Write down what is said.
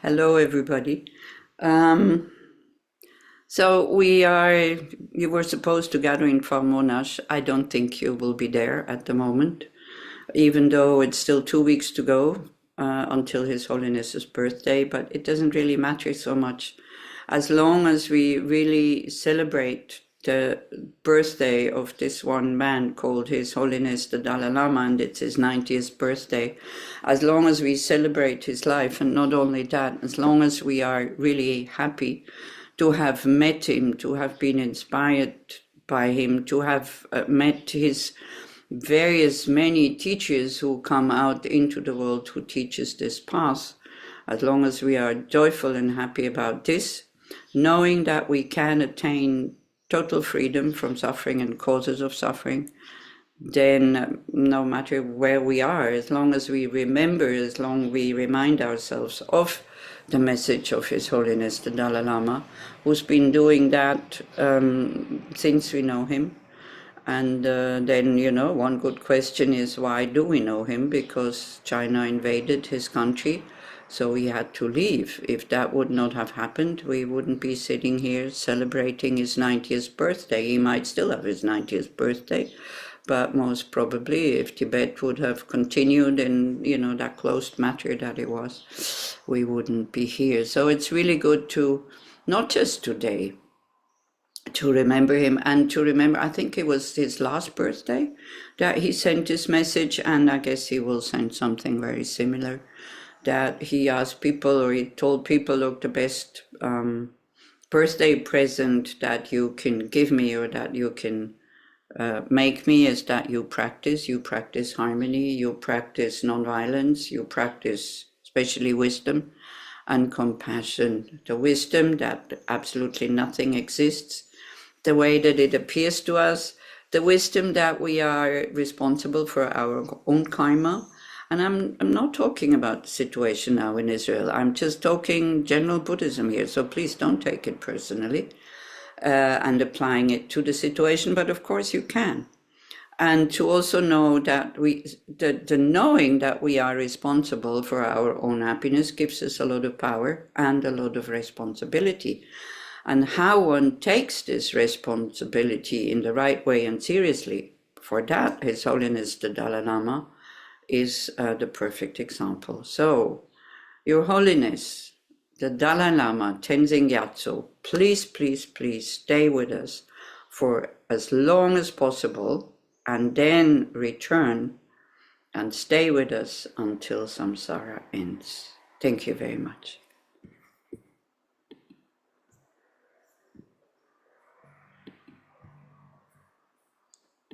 Hello, everybody. Um, you were supposed to gather in Monash. I don't think you will be there at the moment, even though it's still 2 weeks to go until His Holiness's birthday, but it doesn't really matter so much as long as we really celebrate the birthday of this one man called His Holiness the Dalai Lama, and it's his 90th birthday. As long as we celebrate his life, and not only that, as long as we are really happy to have met him, to have been inspired by him, to have met his various many teachers who come out into the world who teaches this path, as long as we are joyful and happy about this, knowing that we can attain total freedom from suffering and causes of suffering, then no matter where we are, as long as we remember, as long as we remind ourselves of the message of His Holiness the Dalai Lama, who's been doing that since we know him. And then, one good question is, why do we know him? Because China invaded his country, so he had to leave. If that would not have happened, we wouldn't be sitting here celebrating his 90th birthday. He might still have his 90th birthday, but most probably if Tibet would have continued in, that closed matter that it was, we wouldn't be here. So it's really good to, not just today, to remember him, and to remember, I think it was his last birthday that he sent this message, and I guess he will send something very similar, that he asked people, or he told people, look, the best birthday present that you can give me, or that you can make me, is that you practice harmony, you practice non-violence, you practice especially wisdom and compassion. The wisdom that absolutely nothing exists the way that it appears to us, the wisdom that we are responsible for our own karma. And I'm not talking about the situation now in Israel. I'm just talking general Buddhism here, so please don't take it personally and applying it to the situation, but of course you can. And to also know that the knowing that we are responsible for our own happiness gives us a lot of power and a lot of responsibility. And how one takes this responsibility in the right way and seriously, for that, His Holiness the Dalai Lama is the perfect example. So, Your Holiness, the Dalai Lama, Tenzin Gyatso, please, please, please stay with us for as long as possible, and then return and stay with us until samsara ends. Thank you very much.